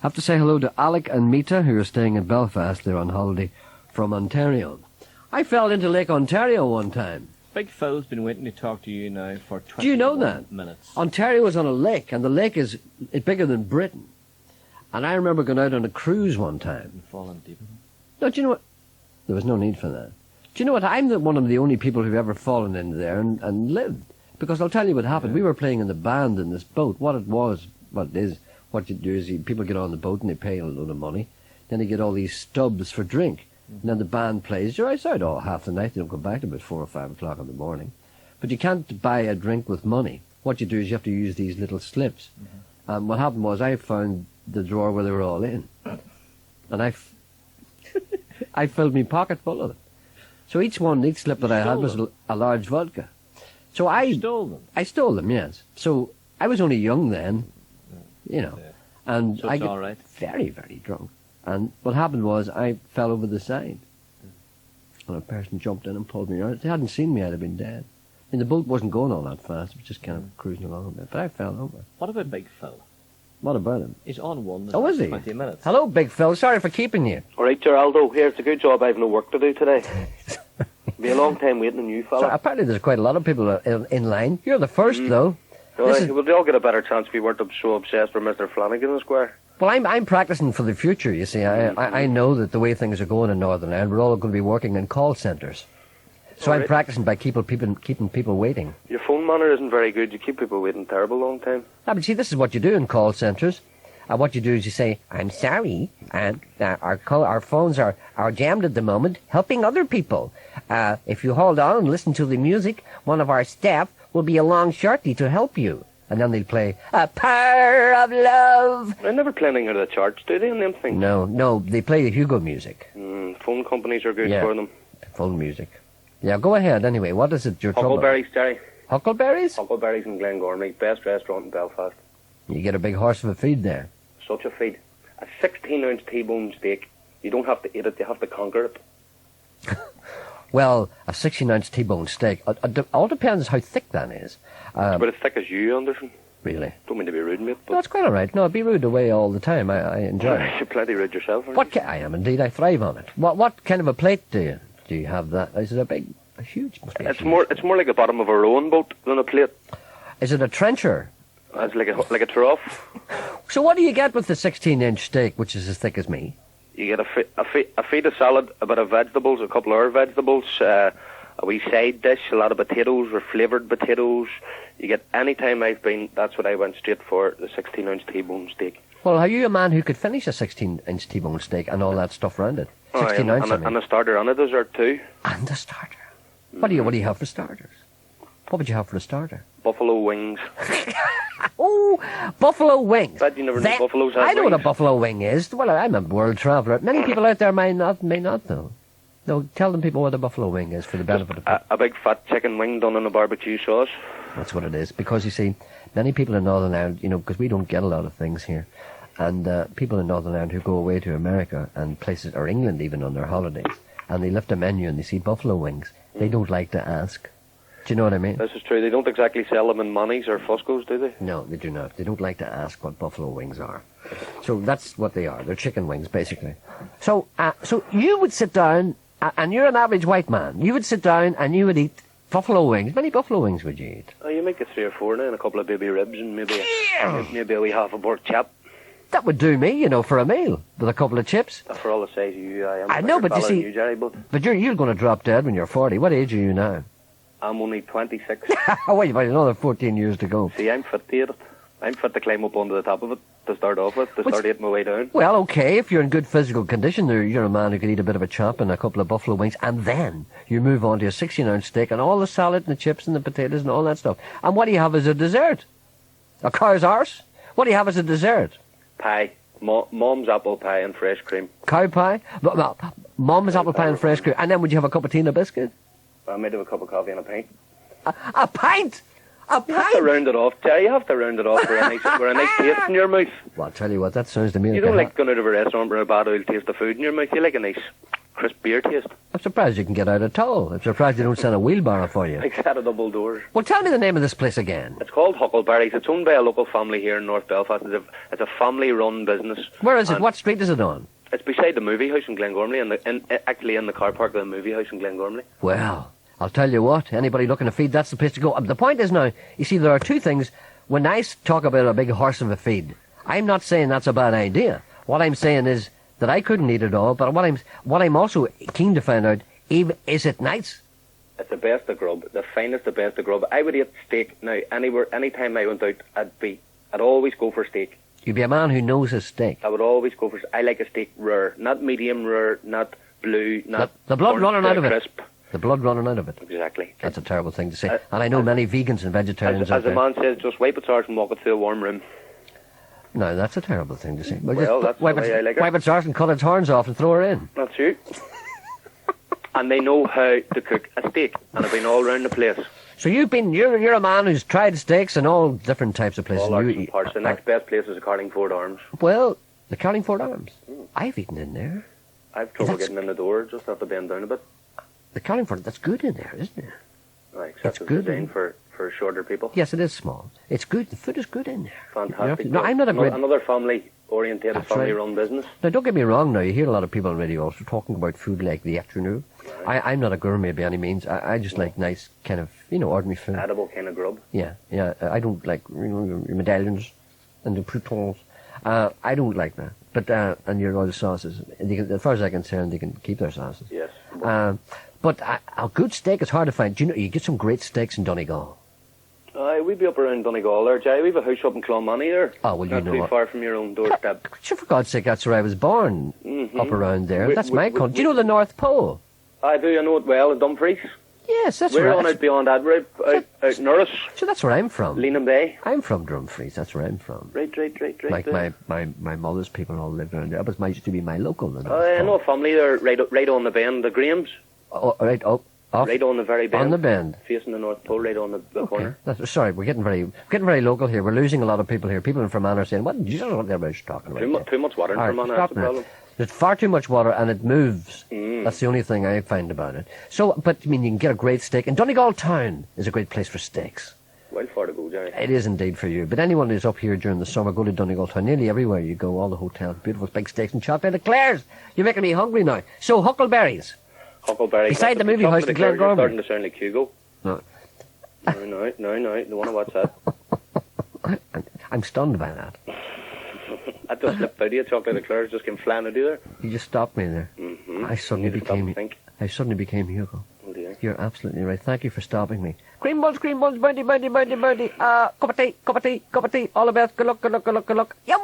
Have to say hello to Alec and Mita, who are staying in Belfast. They're on holiday from Ontario. I fell into Lake Ontario one time. Big Phil's been waiting to talk to you now for 20 Do you know that? minutes. Ontario is on a lake, and the lake is bigger than Britain. And I remember going out on a cruise one time. And falling deep. No, do you know what? There was no need for that. Do you know what? I'm one of the only people who've ever fallen into there and lived. Because I'll tell you what happened. Yeah. We were playing in the band in this boat. What it is, what you do is people get on the boat and they pay a load of money. Then they get all these stubs for drink. And then the band plays. You're outside all half the night. They don't come back till about 4 or 5 o'clock in the morning. But you can't buy a drink with money. What you do is you have to use these little slips. Mm-hmm. And what happened was I found the drawer where they were all in. And I filled my pocket full of it. So each slip that I had was a large vodka. So I stole them? I stole them, yes. So I was only young then, you know. Yeah. And so I got all right. very, very drunk. And what happened was I fell over the side. And a person jumped in and pulled me out. If they hadn't seen me, I'd have been dead. I mean, the boat wasn't going all that fast. It was just kind of cruising along a bit. But I fell over. What about Big Phil? What about him? He's on one. Oh, is he? 20 minutes. Hello, Big Phil. Sorry for keeping you. All right, Geraldo. Here, it's a good job I have no work to do today. It'll be a long time waiting on you, fella. So apparently there's quite a lot of people in line. You're the first, though. Right, well, they all get a better chance if we weren't so obsessed with Mr. Flanagan and Square. Well, I'm practicing for the future, you see. I know that the way things are going in Northern Ireland, we're all going to be working in call centres. So I'm practicing by keeping people waiting. Your phone manner isn't very good. You keep people waiting a terrible long time. Ah, but see, this is what you do in call centres. What you do is you say, I'm sorry, and our phones are jammed at the moment, helping other people. If you hold on and listen to the music, one of our staff will be along shortly to help you. And then they'll play A Power of Love. They never play anything out of the charts, do they, on them things? No, they play the Hugo music. Phone companies are good for them. Phone music. Yeah, go ahead anyway. What is it, your trouble? Huckleberries, Gerry. Huckleberries? Huckleberries in Glengormley, best restaurant in Belfast. You get a big horse of a feed there. Such a feed. A 16-ounce T-bone steak. You don't have to eat it, you have to conquer it. Well, a 16-ounce T-bone steak, all depends how thick that is. It's about as thick as you, Anderson. Really? Don't mean to be rude, mate. No, it's quite all right. No, be rude away all the time. I enjoy it. You're plenty rude yourself. I am indeed. I thrive on it. What kind of a plate do you have that? Is it a huge? Must be it's more like the bottom of a rowing boat than a plate. Is it a trencher? It's like a trough. So what do you get with the 16-inch steak, which is as thick as me? You get a feed of salad, a bit of vegetables, a couple of other vegetables, a wee side dish, a lot of potatoes or flavoured potatoes. You get, any time I've been, that's what I went straight for, the 16-ounce T-bone steak. Well, are you a man who could finish a 16-inch T-bone steak and all that stuff around it? 16 ounce, and a starter and a dessert too. And a starter. What do you have for starters? What would you have for a starter? Buffalo wings. Oh, buffalo wings. Bet you never knew buffaloes had I know wings. what a buffalo wing is. Well, I'm a world traveller. Many people out there may not though. No, tell them people what a buffalo wing is for the benefit of people. A big fat chicken wing done in a barbecue sauce. That's what it is. Because you see, many people in Northern Ireland, because we don't get a lot of things here, and people in Northern Ireland who go away to America and places, or England even, on their holidays, and they lift a menu and they see buffalo wings, they don't like to ask. Do you know what I mean? This is true. They don't exactly sell them in Manny's or Fusco's, do they? No, they do not. They don't like to ask what buffalo wings are. So that's what they are. They're chicken wings, basically. So you would sit down, and you're an average white man. You would sit down and you would eat buffalo wings. How many buffalo wings would you eat? Oh, you might get 3 or 4 now, and a couple of baby ribs, and maybe a wee half a pork chop. That would do me, for a meal, with a couple of chips. For all the size of you, I am. I know, but you see, Gerry, but you're going to drop dead when you're 40. What age are you now? I'm only 26. Oh, wait, you've got another 14 years to go. See, I'm fit to eat it. I'm fit to climb up onto the top of it, to start off with, start eating my way down. Well, okay, if you're in good physical condition, you're a man who could eat a bit of a chop and a couple of buffalo wings, and then you move on to a 16-ounce steak and all the salad and the chips and the potatoes and all that stuff. And what do you have as a dessert? A cow's arse? What do you have as a dessert? Pie. Mom's apple pie and fresh cream. Cow pie? Mom's apple pie and fresh cream. And then would you have a cup of tea and a biscuit? I might have a cup of coffee and a pint. A pint? A pint? You have to round it off, Gerry. You have to round it off for a nice taste in your mouth. Well, I'll tell you what, that sounds to me You don't like going out of a restaurant with a bad old taste of food in your mouth. You like a nice crisp beer taste. I'm surprised you can get out at all. I'm surprised they don't send a wheelbarrow for you. Like set of double doors. Well, tell me the name of this place again. It's called Huckleberries. It's owned by a local family here in North Belfast. It's a family-run business. Where is it? And What street is it on? It's beside the movie house in Glengormley, actually in the car park of the movie house in Glengormley. Well, I'll tell you what. Anybody looking to feed, that's the place to go. The point is now, you see, there are two things. When I talk about a big horse of a feed, I'm not saying that's a bad idea. What I'm saying is that I couldn't eat it all, but what I'm also keen to find out, is it nice? It's the best of grub, the finest, the best of grub. I would eat steak now anytime I went out. I'd always go for steak. You'd be a man who knows his steak. I would always go for. I like a steak rare, not medium rare, not blue, not the blood running out of crisp. it. The blood running out of it. Exactly. That's a terrible thing to say. And I know many vegans and vegetarians out as the there. man says, just wipe its arse and walk it through a warm room. No, that's a terrible thing to say. Well, that's the way I like it. Wipe its arse and cut its horns off and throw her in. That's you. And they know how to cook a steak, and have been all around the place. So you're a man who's tried steaks in all different types of places. All arts and parts. The next best place is the Carlingford Arms. Well, the Carlingford Arms. I've eaten in there. I've trouble getting in the door, just have to bend down a bit. The Carlingford, that's good in there, isn't it? Except That's it's good, designed for shorter people. Yes, it is small. It's good. The food is good in there. Fantastic. No, I'm not a great... Another family-orientated, That's family-run business. Now, don't get me wrong now. You hear a lot of people on radio also talking about food like the afternoon. Right. I'm not a gourmet by any means. I just like nice kind of, ordinary food. Edible kind of grub. Yeah. I don't like your medallions and the croutons. I don't like that. But, and your other sauces. As far as I'm concerned, they can keep their sauces. Yes. But a good steak is hard to find. Do you know, you get some great steaks in Donegal. We'd be up around Donegal there, Jay. We've a house up in Clonmany there. Oh, well, you Not know too what? far from your own doorstep. Sure, for God's sake, that's where I was born. Mm-hmm. Up around there. That's my country. Do you know the North Pole? I do, I know it well, at Dumfries. Yes, that's We're right. on out beyond that, we're out Norris, So that's where I'm from. Leanham Bay. I'm from Dumfries. That's where I'm from. Right. Like my mother's people all lived around there. But it used to be my local. The North I Pole. know a family there, right on the bend, the Grahams. Oh, right, off. Right on the very bend. On the bend. Facing the North Pole, right on the corner. Sorry, we're getting very local here. We're losing a lot of people here. People in Fermanagh are saying, "What? Jesus, what they're talking about?" Too much water in All right, Fermanagh, stop that's the now. problem. There's far too much water and it moves. That's the only thing I find about it. So, but I mean, you can get a great steak. And Donegal Town is a great place for steaks. Well far to go, Jerry. It is indeed for you. But anyone who's up here during the summer, go to Donegal Town. Nearly everywhere you go, all the hotels, beautiful big steaks and chocolate eclairs. You're making me hungry now. So, huckleberries. Huckleberry. Beside the movie house in You're Glengormley. starting to sound like Hugo. No. No. Don't want to watch that. I'm stunned by that. That just slipped out of you. Chocolate eclairs just came flying out of there. You just stopped me there. Mm-hmm. I suddenly became Hugo. Oh dear. You're absolutely right. Thank you for stopping me. Cream buns, bounty. Cup of tea. All the best. Good luck. Yeah.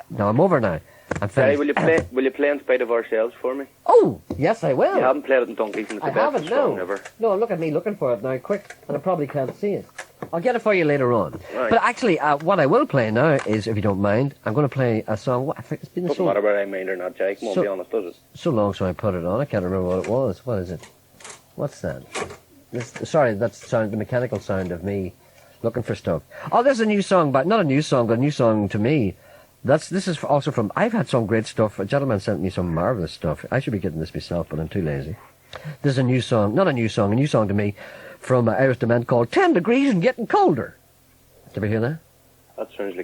No, I'm over now. I'm Jerry, finished. will you play In Spite of Ourselves for me? Oh, yes, I will. You haven't played it in donkeys and it's I the best haven't, song no. ever. No, look at me looking for it now, quick. And I probably can't see it. I'll get it for you later on. Right. But actually, what I will play now is, if you don't mind, I'm going to play a song. It's been Doesn't matter whether I mind or not, Jay. Come on, be honest, does it? so long so I put it on. I can't remember what it was. What is it? What's that? Sorry, that's the mechanical sound of me looking for stuff. Oh, there's a new song, but not a new song, but a new song to me. This is also from... I've had some great stuff. A gentleman sent me some marvellous stuff. I should be getting this myself, but I'm too lazy. There's a new song, not a new song to me, from Irish Dement called 10 Degrees and Getting Colder. Did you ever hear that? That sounds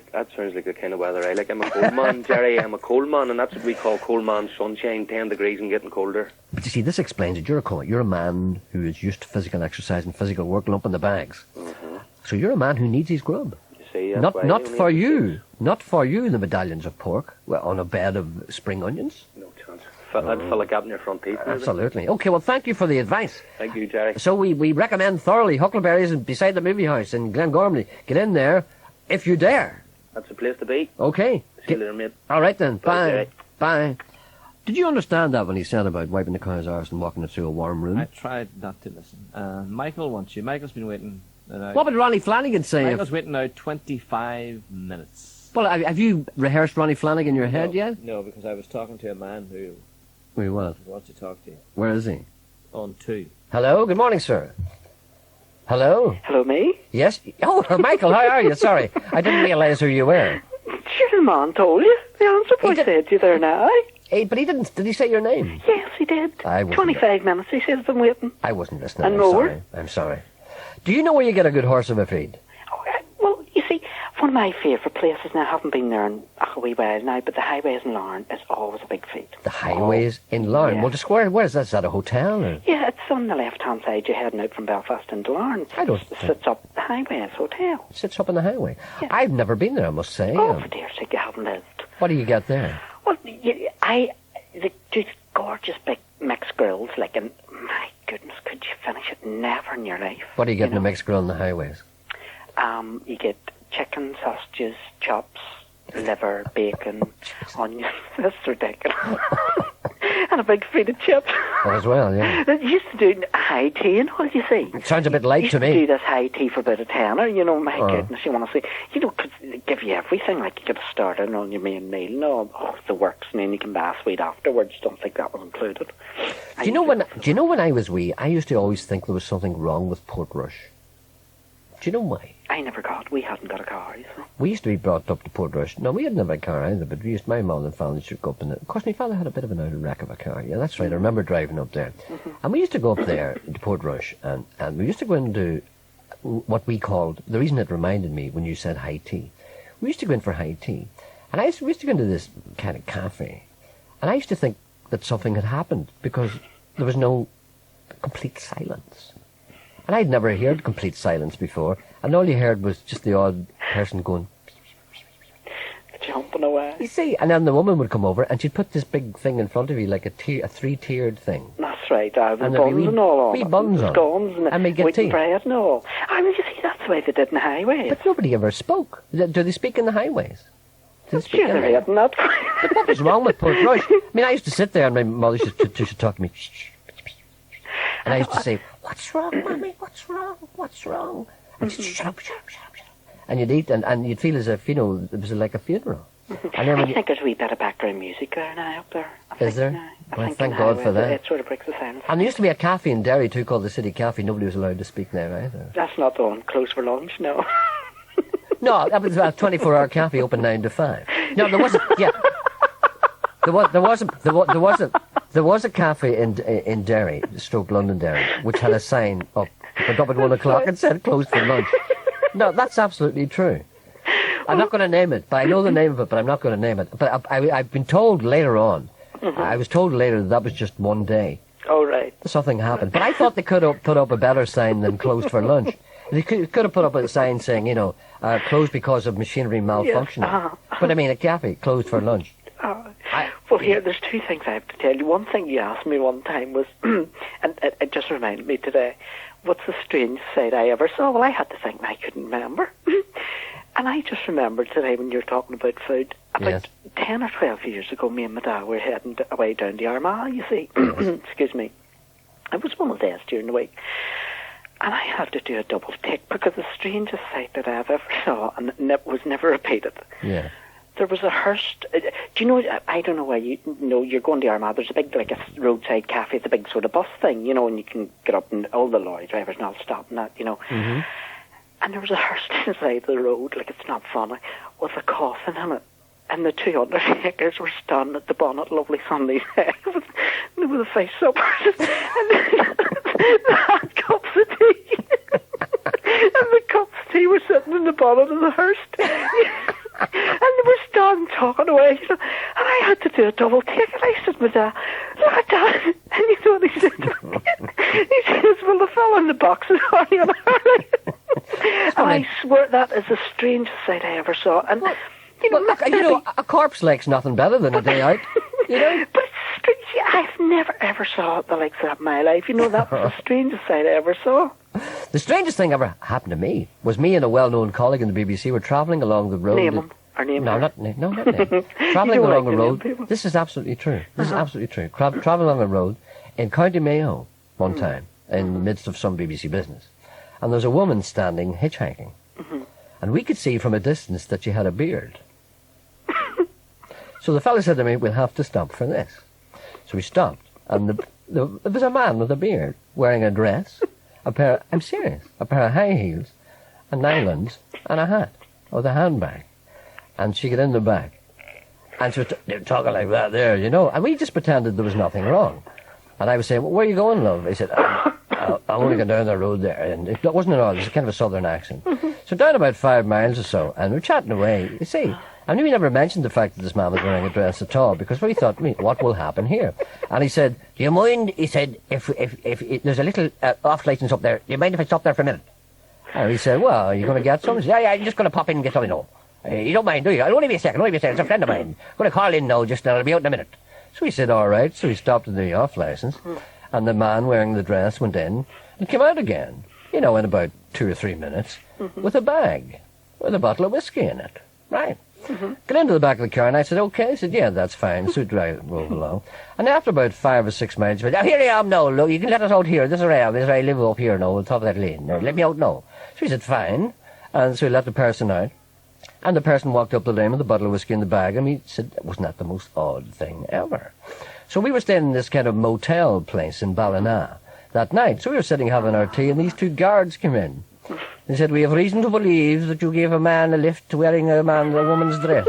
like the kind of weather I like. I'm a cold man, Jerry. I'm a cold man, and that's what we call cold man sunshine, 10 degrees and getting colder. But you see, this explains it. You're a man who is used to physical exercise and physical work, lumping the bags. Mm-hmm. So you're a man who needs his grub. You see, that's Not why not I only for have you. six. Not for you, the medallions of pork on a bed of spring onions. No chance. I'd fill a gap in your front teeth. maybe. Absolutely. Okay, well, thank you for the advice. Thank you, Jerry. So we recommend thoroughly Huckleberries beside the movie house in Glengormley. Get in there if you dare. That's the place to be. Okay. See you later, mate. All right then. Bye, Bye. Jerry. Bye. Did you understand that when he said about wiping the cow's arse and walking it through a warm room? I tried not to listen. Michael wants you. Michael's been waiting. What would Ronnie Flanagan say? Michael's waiting now 25 minutes. Well, have you rehearsed Ronnie Flanagan in your head yet? No, because I was talking to a man who Wait, what? wants to talk to you. Where is he? On 2. Hello. Good morning, sir. Hello. Hello, me? Yes. Oh, Michael, how are you? Sorry, I didn't realise who you were. Sure, the man told you. The answer boy did- said to you there now. Hey, but he didn't. Did he say your name? Yes, he did. I wasn't 25 minutes, he says, I've been waiting. I wasn't listening. And I'm more. sorry. I'm sorry. Do you know where you get a good horse, I'm afraid? Oh, well, you see, one of my favourite places, now I haven't been there in a wee while now, but the highways in Larne is always a big feat. The highways in Larne? yeah. Well, just where is that? Is that a hotel? Or? Yeah, it's on the left-hand side. You're heading out from Belfast into Larne. I don't It sits up the highways hotel. It sits up on the highway. Yeah. I've never been there, I must say. Oh, for dear sake, you haven't lived. What do you get there? Well, these gorgeous big mixed grills, like, and my goodness, could you finish it? Never in your life. What do you get in know? a mixed grill on the highways? You get chicken, sausages, chops, liver, bacon, onions. That's ridiculous. And a big feed of chips. Oh, as well, yeah. They used to do high tea and all, you see. It sounds a bit light used to me. do this high tea for about a tenner, you know, my Oh. goodness, you want to see, you know, could give you everything, like you get a starter on your main meal, no, the works, and then you can buy a sweet afterwards, don't think that was included. Do you know when I was wee, I used to always think there was something wrong with Portrush. Do you know why? I never got, we hadn't got a car, you see. We used to be brought up to Portrush. No, we had never had a car either, but my mum and father used to go up in it. Of course, my father had a bit of an out of wreck of a car. Yeah, that's right. I remember driving up there. And we used to go up there to Portrush, and we used to go into what we called, the reason it reminded me when you said high tea, we used to go in for high tea. And we used to go into this kind of cafe, and I used to think that something had happened because there was no complete silence. And I'd never heard complete silence before, and all you heard was just the odd person going, Jumping away. you see, and then the woman would come over and she'd put this big thing in front of you, like a 3-tiered thing. That's right, with And there'd be buns and all on wee it. buns on it. Scones And we get wheat tea. and bread and all. I mean, you see, that's the way they did in the highways. But nobody ever spoke. Do they speak in the highways? Do they speak Sure, in they're the... hitting that. But what was wrong with Portrush? I mean, I used to sit there and my mother used to talk to me. And I used to say, "What's wrong, Mommy? What's wrong? What's wrong?" And she'd shut up, shut up, shut up, shut up. And you'd eat, and you'd feel as if, you know, it was like a funeral. And then I when think there's a wee bit of background music there now up there. Is there? Well, think thank in God the for highways, that. It sort of breaks the silence. And there used to be a cafe in Derry too called the City Cafe. Nobody was allowed to speak there either. That's not the one closed for lunch, no. No, that was a 24-hour cafe open 9 to 5. No, there wasn't. Yeah, there was a cafe in Derry, stroke London Derry, which had a sign up at 1 o'clock and said closed for lunch. No, that's absolutely true. I'm not going to name it, but I know the name of it, but I'm not going to name it. But I've been told later on. I was told later that was just one day. Oh, right. Something happened, but I thought they could have put up a better sign than closed for lunch. They could have put up a sign saying, you know, closed because of machinery malfunctioning. But I mean, a cafe closed for lunch. Well, here, there's two things I have to tell you. One thing you asked me one time was, and it just reminded me today, what's the strangest sight I ever saw? Well, I had to think, and I couldn't remember. And I just remembered today when you were talking about food, about 10 or 12 years ago, me and my dad were heading away down to Armagh, you see. Excuse me. It was one of the days during the week. And I had to do a double take because the strangest sight that I've ever saw, and it was never repeated. Yeah. There was a hearse. Do you know? I don't know why you know. You're going to Armagh. There's a big, like a roadside cafe. It's a big sort of bus thing, you know, and you can get up and all the lorry drivers and all stop and that, you know. Mm-hmm. And there was a hearse inside the road, like it's not funny, with a coffin in it. And the two undertakers were standing at the bonnet, lovely Sunday day, with a face up, and they had cups of tea. And the cups of tea were sitting in the bonnet of the hearse. And they were standing talking away, you know, and I had to do a double take, and I said to my dad, "Look at that." And you know what he said to me? He says, "Well, the fella in the box is already on a hurry." And I swear that is the strangest sight I ever saw. And you know, a corpse lake's nothing better than a day out. You know? But it's strange. I've never ever saw the likes of that in my life. You know, that was the strangest sight I ever saw. The strangest thing ever happened to me was me and a well-known colleague in the BBC were travelling along the road. Name him. Or name No, her. not name. Travelling along a road. This is absolutely true. This is absolutely true. Travelling along a road in County Mayo one time in the midst of some BBC business. And there's a woman standing hitchhiking. And we could see from a distance that she had a beard. So the fellow said to me, "We'll have to stop for this." So we stopped. And there was a man with a beard wearing a dress, I'm serious, a pair of high heels, and nylons, and a hat, with a handbag. And she got in the back. And so they were talking like that there, you know. And we just pretended there was nothing wrong. And I was saying, well, where are you going, love? He said, I'm only going down the road there. And it wasn't at all. It was kind of a southern accent. So down about 5 miles or so, and we're chatting away. You see, I knew he never mentioned the fact that this man was wearing a dress at all, because we thought, what will happen here? And he said, do you mind, he said, if there's a little off license up there, do you mind if I stop there for a minute? And he said, well, are you going to get some? He said, yeah, I'm just going to pop in and get something. No. You don't mind, do you? I'll only be a second. It's a friend of mine. I'm going to call in now, just I'll be out in a minute. So he said, all right. So he stopped at the off license, and the man wearing the dress went in and came out again, you know, in about 2 or 3 minutes, with a bag with a bottle of whiskey in it. Right. Got into the back of the car, and I said, okay. He said, yeah, that's fine. So I drove along. And after about 5 or 6 miles, he went, here I am now. Look, you can let us out here. This is where I am. This is where I live up here now, on top of that lane. Now, let me out now. So he said, fine. And so he let the person out. And the person walked up the lane with a bottle of whiskey in the bag, and he said, wasn't that the most odd thing ever? So we were staying in this kind of motel place in Ballina that night. So we were sitting having our tea, and these 2 guards came in. They said, we have reason to believe that you gave a man a lift wearing a woman's dress.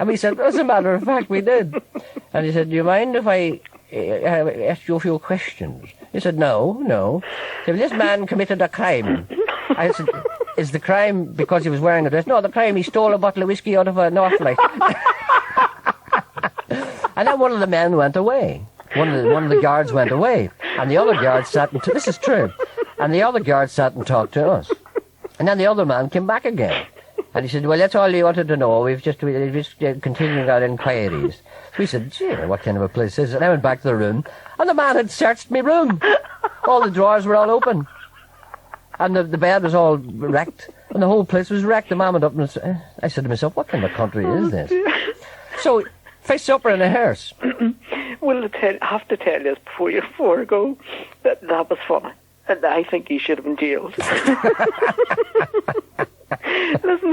And we said, as a matter of fact, we did. And he said, do you mind if I ask you a few questions? He said, no. He said, this man committed a crime. I said, is the crime because he was wearing a dress? No, the crime, he stole a bottle of whiskey out of a Northlight. And then one of the men went away. One of the guards went away. And the other guard sat and... This is true. And the other guard sat and talked to us. And then the other man came back again. And he said, well, that's all he wanted to know. We've just continuing our inquiries. So we said, gee, what kind of a place is it? And I went back to the room. And the man had searched my room. All the drawers were all open. And the bed was all wrecked. And the whole place was wrecked. The man went up and I said to myself, what kind of country is this? So, face supper in a hearse. Well, I have to tell you before you go that was funny. And I think he should have been jailed. Listen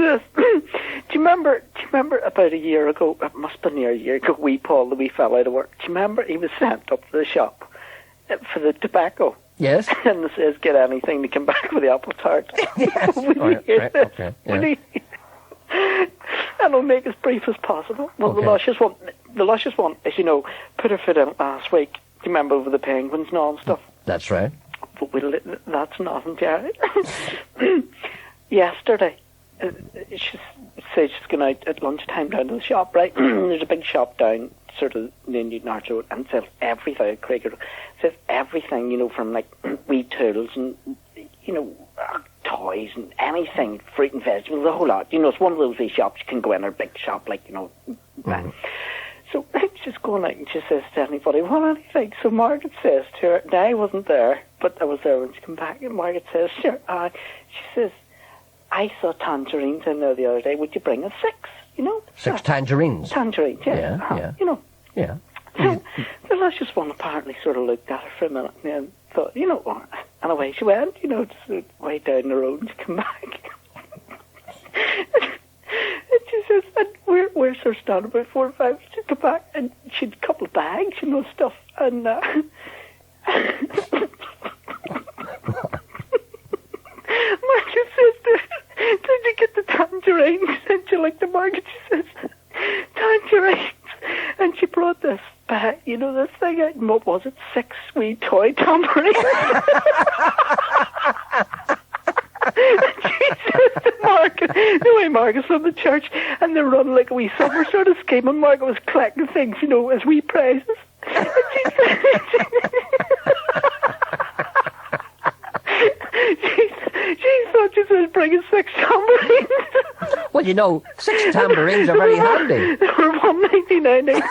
to this. Do you remember about a year ago, it must have been near a year ago, Paul, the wee fella out of work, do you remember he was sent up to the shop for the tobacco? Yes. And it says, get anything to come back with the apple tart. Yes. Okay. Yeah. And I'll make as brief as possible. Well, okay. The luscious one, as you know, put her foot in it last week. Do you remember over the penguins and all and stuff? That's right. But that's nothing, Gerry. Yesterday, she said she's going out at lunchtime down to the shop, right? There's a big shop down sort of the Indian Arch Road, and sells everything, says everything, you know, from like wee tools and, you know, toys and anything, fruit and vegetables, a whole lot. You know, it's one of those wee shops you can go in, or a big shop, like, you know, right. So she's going out and she says to anybody, well, anything. So Margaret says to her, now I wasn't there, but I was there when she came back, and Margaret says to her, she says, I saw tangerines in there the other day, would you bring us 6? You know? 6 tangerines? Tangerines, yeah. Yeah. You know? Yeah. So the luscious one apparently sort of looked at her for a minute and then thought, you know what? And away she went, you know, just way down the road, and she came back. And she says, and we're sort of standing about 4 or 5, she'd come back, and she'd a couple of bags, you know, stuff, and Margaret says to her, did you get the tangerines? And she looked at Margaret, she says, tangerines. And she brought this bag, you know, this thing out, and what was it, 6 wee toy tambourines. And she says to Margaret, the way Margaret's from the church, and they're running like a wee summer sort of scheme, and Margaret was collecting things, you know, as wee prizes. And she said, she thought she was bringing 6 tambourines. Well, you know, 6 tambourines are very handy. They were $1.99 each.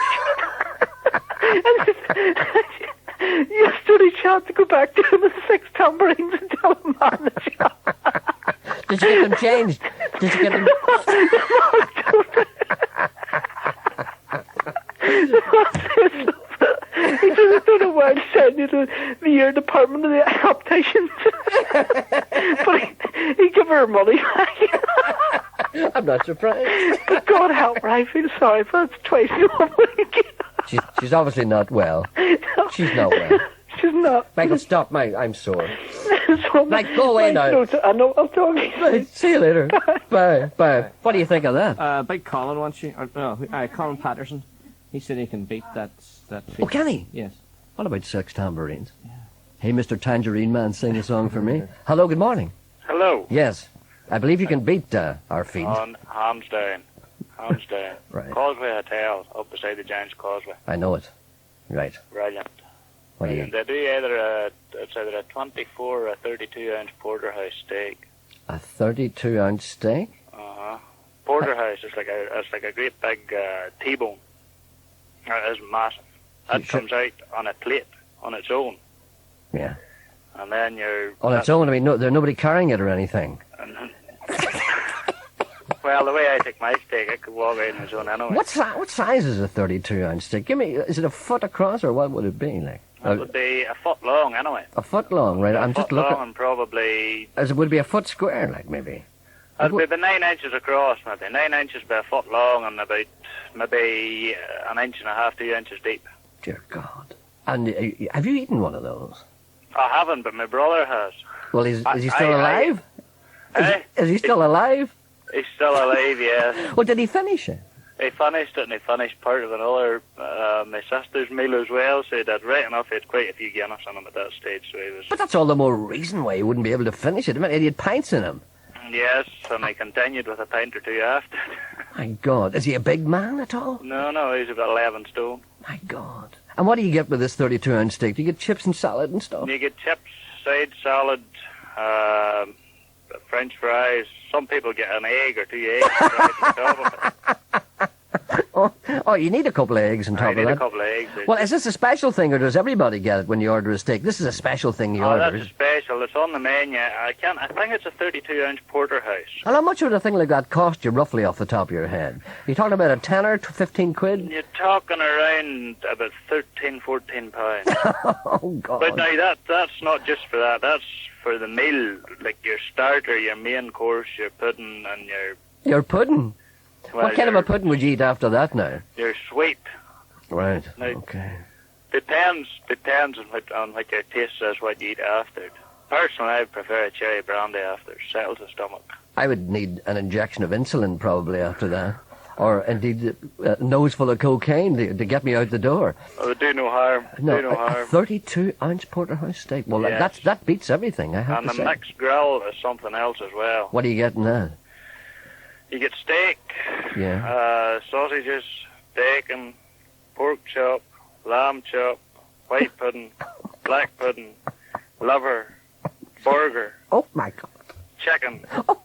And yesterday she had to go back to him with 6 tambourines and tell him man the shop. Did you get them changed? Did you get them... He says, I don't know why I'm sending you to the ear department of the opticians. But he gave her money back. I'm not surprised. But God help her, I feel sorry for it's twice in 1 week. She's obviously not well. She's not well. She's not. Michael, stop. I'm sore. Right, go away now. No, I know, I'll talk to you. Right, see you later. Bye, bye. What do you think of that? Big Colin wants you. Or, no, Colin Patterson. He said he can beat that feat. Oh, can he? Yes. What about 6 tambourines? Yeah. Hey, Mr. Tangerine Man, sing a song for me. Hello, good morning. Hello. Yes. I believe you can beat our feet. Hands down. Hands down. Right. Causeway Hotel, up beside the Giants Causeway. I know it. Right. Brilliant. What do you... They do either a 24 or a 32-ounce porterhouse steak. A 32-ounce steak? Uh-huh. Porterhouse is like a great big T-bone. It is massive. That comes out on a plate on its own. Yeah. And then you're... On its own? I mean, there's nobody carrying it or anything. Well, the way I take my steak, it could walk out on its own anyway. What size is a 32-ounce steak? Give me... Is it a foot across or what would it be like? It would be a foot long anyway. A foot long, right? I'm just looking... long and probably... It would be a foot square, like, maybe? It would be 9 inches across, maybe. 9 inches by a foot long and about maybe an inch and a half, 2 inches deep. Dear God. And have you eaten one of those? I haven't, but my brother has. Well, is he still alive? Is he still alive? He's still alive, yes. Well, did he finish it? He finished it, and he finished part of another, my sister's meal as well, so he did right enough. He had quite a few Guinness in him at that stage, so he was... But that's all the more reason why he wouldn't be able to finish it. I mean, he had pints in him. Yes, and he continued with a pint or two after. My God. Is he a big man at all? No, he's about 11 stone. My God. And what do you get with this 32-ounce steak? Do you get chips and salad and stuff? You get chips, side salad, French fries. Some people get an egg or 2 eggs right on top of it. Oh, you need a couple of eggs on top of that. I need a couple of eggs. Well, is this a special thing, or does everybody get it when you order a steak? This is a special thing you order. That's special. It's on the menu. I think it's a 32-ounce porterhouse. And how much would a thing like that cost you, roughly, off the top of your head? You talking about a tenner, 15 quid? You're talking around about 13, 14 pounds. Oh, God. But now, that's not just for that. That's for the meal, like your starter, your main course, your pudding, and your... Your pudding? Well, what kind of a pudding would you eat after that now? Your sweet. Right, Now, okay. Depends on what your taste says what you eat after. Personally, I prefer a cherry brandy after. Settles the stomach. I would need an injection of insulin probably after that. Or indeed a nose full of cocaine to get me out the door. Oh, it do no harm. No, do no harm. a 32-ounce porterhouse steak. Well, Yes. that beats everything, I have And to the say. mixed grill is something else as well. What are you getting that? You get steak, sausages, bacon, pork chop, lamb chop, white pudding, black pudding, liver, burger, Oh, my God. chicken. Oh.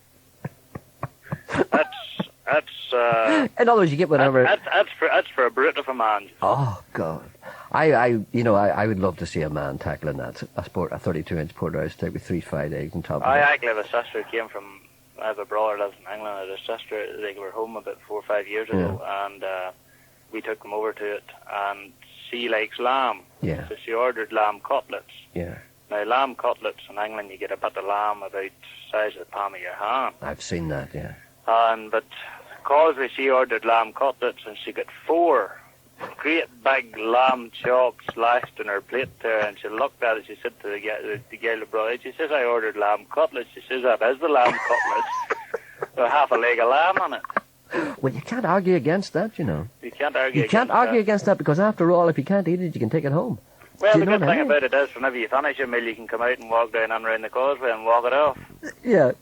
That's In other words, you get whatever... that's for a brute of a man. Oh, God. I would love to see a man tackling that. A 32-inch porterhouse steak with 3 fried eggs on top of I it. actually have a sister who came from... I have a brother lives in England. I have a sister. They were home about 4 or 5 years ago, and we took them over to it. And she likes lamb, Yeah, so she ordered lamb cutlets. yeah. Now, lamb cutlets in England, you get a bit of lamb about the size of the palm of your hand. I've seen that, yeah. But Causeway, she ordered lamb cutlets, and she got 4 great big lamb chops sliced in her plate there, and she looked at it. She said to the girl abroad, she says, I ordered lamb cutlets. She says, that is the lamb cutlets. With half a leg of lamb on it. Well, you can't argue against that, you know. You can't argue You can't argue against that because, after all, if you can't eat it, you can take it home. Well, Do the you know good what I thing mean? about it is, whenever you finish your meal, you can come out and walk down and around the causeway and walk it off. Yeah.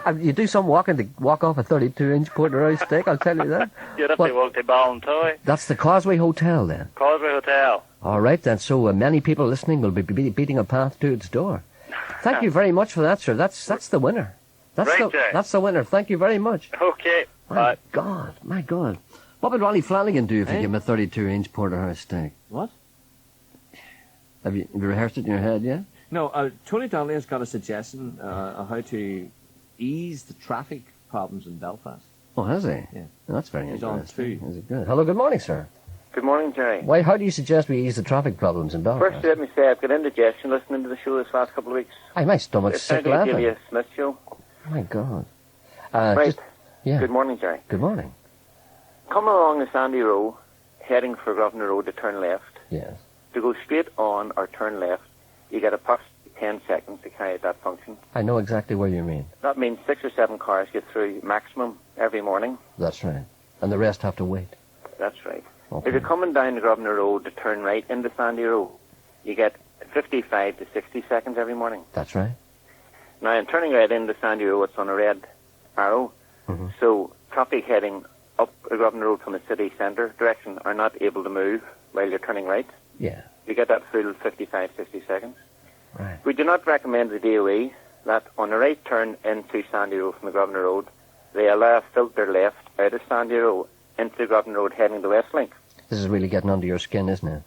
And you do some walking to walk off a 32-inch porterhouse steak, I'll tell you that. You'd have Well- to walk to Ballintoy. That's the Causeway Hotel, then. Causeway Hotel. All right, then. So many people listening will be beating a path to its door. Thank you very much for that, sir. That's the winner. Right, Jay. That's the winner. Thank you very much. Okay. My God. What would Ronnie Flanagan do if you gave him a 32-inch porterhouse steak? What? Have you rehearsed it in your head yet? No, Tony Donnelly has got a suggestion on how to ease the traffic problems in Belfast. Oh, has he? Yeah. Oh, that's very He's on interesting. too. Is it good? Hello, good morning, sir. Good morning, Gerry. Why? How do you suggest we ease the traffic problems in Belfast? First, let me say I've got indigestion listening to the show this last couple of weeks. Aye, my stomach's It's sick like a laughing. Julia Smith show. My God. Right. Yeah. Good morning, Gerry. Good morning. Coming along the Sandy Row, heading for Grosvenor Road to turn left. Yes. To go straight on or turn left, you get a 10 seconds to carry out that function. I know exactly what you mean. That means 6 or 7 cars get through maximum every morning. That's right. And the rest have to wait. That's right. Okay. If you're coming down the Grosvenor Road to turn right into Sandy Row, you get 55 to 60 seconds every morning. That's right. Now, in turning right into Sandy Row, it's on a red arrow. Mm-hmm. So traffic heading up the Grosvenor Road from the city centre direction are not able to move while you're turning right. Yeah. You get that full 55, 60 seconds. Right. We do not recommend the DOE that on a right turn into Sandy Row from the Grosvenor Road, they allow a filter left out of Sandy Row into the Grosvenor Road heading to Westlink. This is really getting under your skin, isn't it?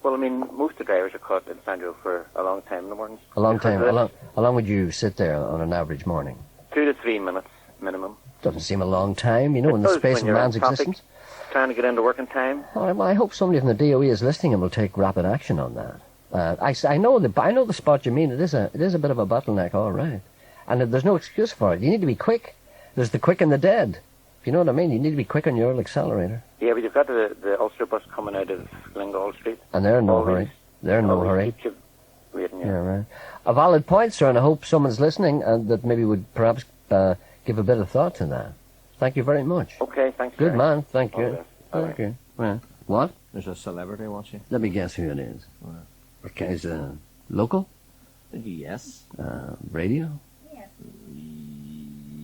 Well, I mean, most of the drivers are caught in Sandy Row for a long time in the mornings. A long time. Because How long would you sit there on an average morning? 2 to 3 minutes minimum. Doesn't seem a long time, in It the does space when of you're in man's traffic, existence. trying to get into working time. Well, I hope somebody from the DOE is listening and will take rapid action on that. I know the spot you mean. It is a bit of a bottleneck, all right. And there's no excuse for it. You need to be quick. There's the quick and the dead. If you know what I mean, you need to be quick on your accelerator. Yeah, but you've got the Ulster bus coming out of Glengall Street. And they're in no Always- hurry. They're in no always hurry. keeps you waiting, Yeah, right. A valid point, sir, and I hope someone's listening and that maybe would perhaps give a bit of thought to that. Thank you very much. Okay, thanks. Good Gerry. man. Thank All you. the best. Thank you. Well, what? There's a celebrity watching. Let me guess who it is. Okay, is it local? Yes. Radio?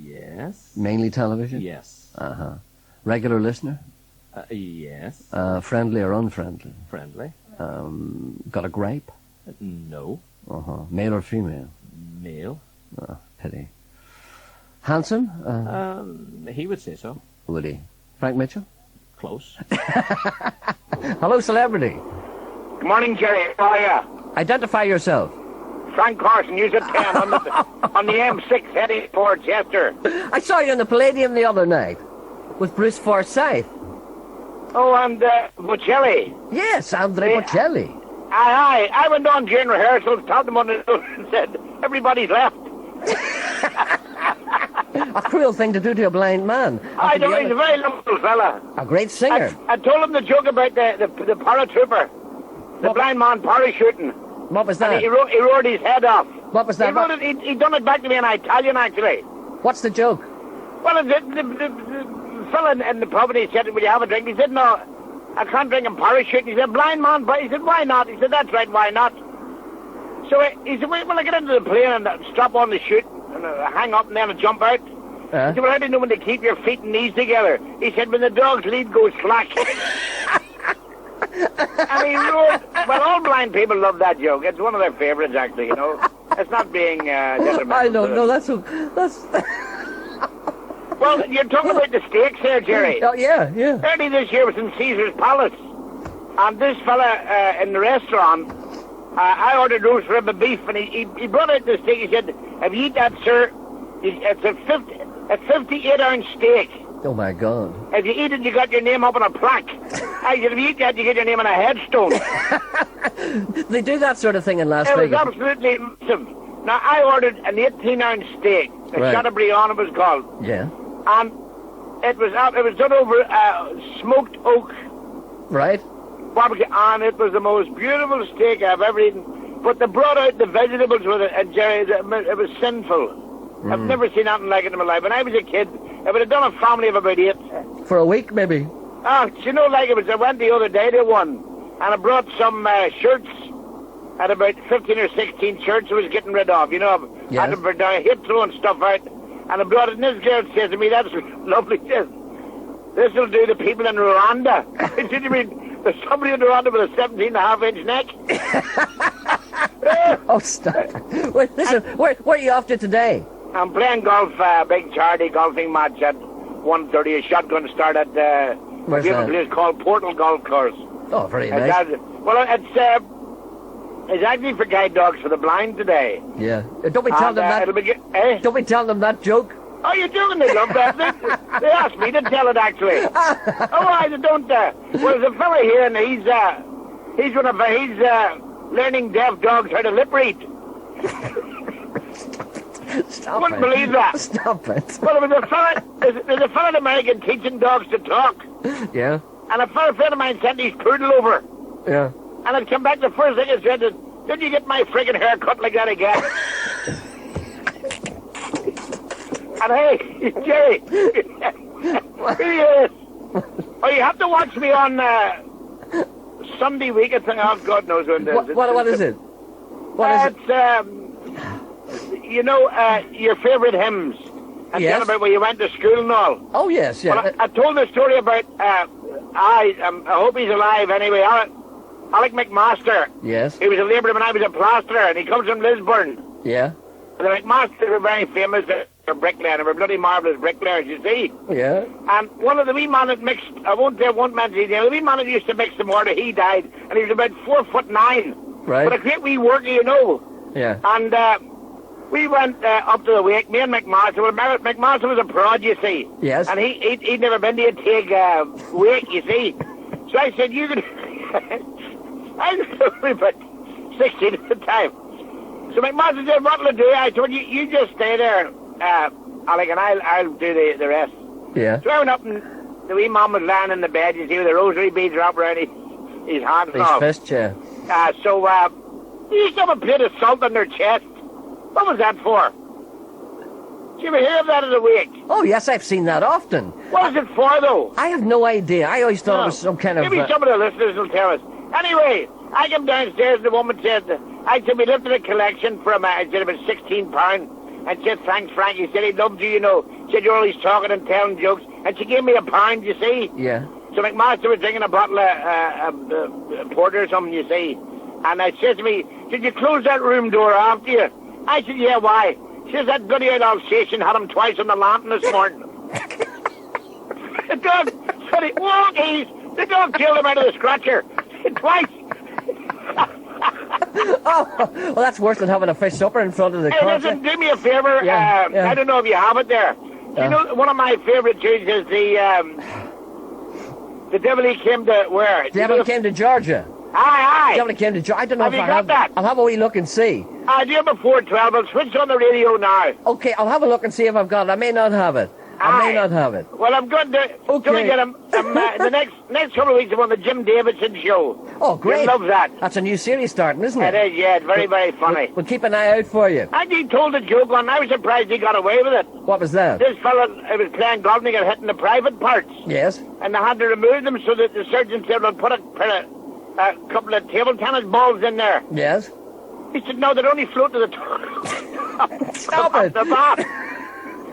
Yes. Mainly television? Yes. Uh-huh. Regular listener? Yes. Friendly or unfriendly? Friendly. Got a gripe? No. Uh-huh. Male or female? Male. Oh, pity. Handsome? He would say so. Would he? Frank Mitchell? Close. Hello, celebrity. Good morning, Gerry. How are you? Identify yourself. Frank Carson, use a 10 on the M6 heading towards Chester. I saw you in the Palladium the other night with Bruce Forsyth. Oh, and Bocelli. Yes, Andre Yeah. Bocelli. I went on during rehearsals, tapped him on the nose and said, everybody's left. A cruel thing to do to a blind man. I After know, the he's a other- very lovely fella. a great singer. I told him the joke about the paratrooper, the blind man parachuting. What was And that? he wrote his head off. What was that? He wrote it, he done it back to me in Italian, actually. What's the joke? Well, the fella in the pub, and he said, will you have a drink? He said, no, I can't drink and parachute. He said, blind man, he said, why not? He said, that's right, why not? So he said, well, I get into the plane and strap on the chute and hang up and then I jump out. He said, well, how do you know when to keep your feet and knees together? He said, when the dog's lead goes slack. And he roared. Well, all blind people love that joke. It's one of their favourites, actually, It's not being gentleman. I don't know. That's. Well, you're talking about the steaks here, Gerry. Oh, yeah. Early this year was in Caesar's Palace. And this fella in the restaurant, I ordered roast rib of beef, and he brought out the steak. He said, if you eat that, sir, it's a 58-ounce steak. Oh my God. If you eat it, you got your name up on a plaque. I said, if you eat that, you get your name on a headstone. They do that sort of thing in Las It was Vegas. absolutely massive. Now, I ordered an 18-ounce steak. The Right. Chateaubriand it was called. Yeah. And it was done over smoked oak Right. barbecue, and it was the most beautiful steak I've ever eaten. But they brought out the vegetables with it, and Gerry, it was sinful. I've never seen anything like it in my life. When I was a kid, I would have done a family of about 8. For a week, maybe. Oh, like it was, I went the other day to one, and I brought some shirts, at about 15 or 16 shirts I was getting rid of, Yes. had them for hip throwing stuff out, and I brought it, and this girl says to me, that's lovely, says, this will do the people in Rwanda. Did you mean, there's somebody in Rwanda with a 17.5-inch neck? Oh, stop. Wait, listen, where are you off to today? I'm playing golf, big charity golfing match at 1:30, a shotgun start at a Where's beautiful that? place called Portal Golf Course. Oh, very And nice. it's actually for guide dogs for the blind today. Yeah. Don't be telling them that. It'll be Don't be telling them that joke. Oh, you're doing they love that. They asked me to tell it, actually. I don't. Well, there's a fella here, and he's learning deaf dogs how to lip read. Stop Wouldn't it. believe that. Stop it. Well, there's a fella in America teaching dogs to talk, Yeah. and a friend of mine sent his poodle over, Yeah. and I'd come back the first thing I said to Did you get my friggin' hair cut like that again? And hey, Gerry, here he is. Oh, you have to watch me on Sunday week. It's, oh, God knows when it is. What is it? What is it? You know, your favourite hymns. And Yes. tell about where you went to school and all. Oh, yes, yeah. Well, I told the story about, I hope he's alive anyway, Alec McMaster. Yes, He was a labourer when I was a plasterer, and he comes from Lisburn. yeah, And the McMasters were very famous for bricklaying. They were bloody marvellous bricklayers, you see. yeah. And one of the wee man that mixed, I won't mention his name, the wee man that used to mix the mortar, he died, and he was about 4'9". Right. But a great wee worker, you know. Yeah. And we went up to the wake, me and McMaster. Well, McMaster was a prod, you see. Yes. And he'd never been to a take wake, you see. So I said, you could... I was only about 16 at the time. So McMaster said, what'll I do? I told you just stay there, Alec, and I'll do the rest. Yeah. So I went up, and the wee man was lying in the bed, you see, with the rosary beads wrapped around his hand and His all. fist, yeah. So they used to have a plate of salt on their chest. What was that for? Did you ever hear of that at the wake? Oh, yes, I've seen that often. What is it for, though? I have no idea. I always thought No. it was some kind of... Maybe some of the listeners will tell us. Anyway, I came downstairs and the woman said, I said, we lifted a collection from, I said, about £16. And said, thanks, Frank. He said, he loved you, you know. Said, you're always talking and telling jokes. And she gave me £1, you see. Yeah. So McMaster was drinking a bottle of porter or something, you see. And I said to me, did you close that room door after you? I said, yeah, why? She says, that bloody old Alsatian had him twice on the lantern this morning. The dog said, the dog killed him out of the scratcher. Twice. Oh, well, that's worse than having a fish supper in front of the Hey, car. listen, do me a favour. Yeah, yeah. I don't know if you have it there. You know, one of my favourite tunes is the Devil He Came to Where? The Devil Came to Georgia. Aye, The Devil Came to Georgia. I don't know Have if you I got have that? I'll have a wee look and see. I do before 12. I'll switch on the radio now. Okay, I'll have a look and see if I've got it. I may not have it. I may Aye. not have it. Well, I'm going to Okay. get him the next couple of weeks. I'm on the Jim Davidson show. Oh, great. You love that. That's a new series starting, isn't It it? is, yeah. It's very, very funny. We'll keep an eye out for you. And he told a joke on. I was surprised he got away with it. What was that? This fella was playing golf and he got hit in the private parts. Yes. And they had to remove them so that the surgeon said, well, put a couple of table tennis balls in there. Yes. He said, no, they'd only float to the top. Stop it. The bath.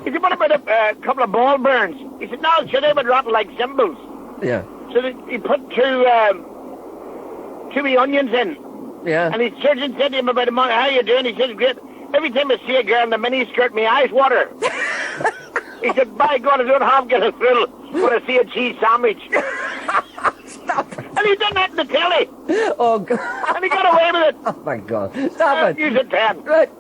He said, what about a couple of ball burns? He said, no, sure, they would rattle like cymbals. Yeah. So he put two wee onions in. Yeah. And his surgeon said to him about a month, how you doing? He said, great. Every time I see a girl in the miniskirt, my eyes water. He said, by God, I don't half get a thrill when I see a cheese sandwich. Stop it. And he done that in the telly. Oh, God. And he got away with it. Oh, my God. Stop it. Use a 10. Right.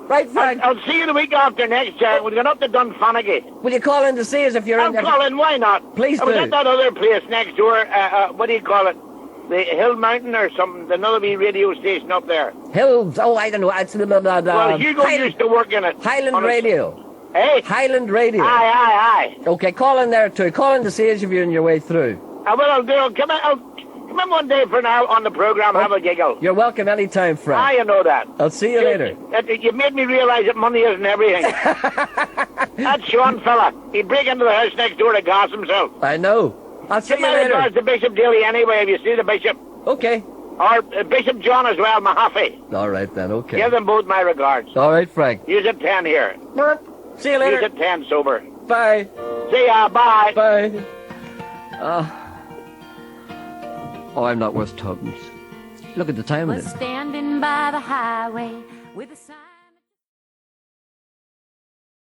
Right, Frank. I'll see you the week after next. We're going up to Dunfanaghy. Will you call in to see us if you're I'm in? calling, why not? Please I was do. at that other place next door. What do you call it? The Hill Mountain or something. Another wee radio station up there. Hills. Oh, I don't know. It's Well, Hugo used to work in it. Highland Radio. Hey? Highland Radio. Aye. Okay, call in there too. Call in to see us if you're on your way through. Well, I'll do. I'll come in one day for now on the programme, have a giggle. You're welcome anytime, Frank. You know that. I'll see you later. You've made me realise that money isn't everything. That Sean fella, he'd break into the house next door to gas himself. I know. I'll see Give you my regards later. to Bishop Daly anyway, if you see the Bishop. Okay. Or Bishop John as well, Mahaffey. All right then, okay. Give them both my regards. All right, Frank. Use a 10 here. See you Use later. a 10 sober. Bye. See ya, bye. Bye. Oh, I'm not worth tuppence. Look at the time of Was it. standing by the highway with a sign.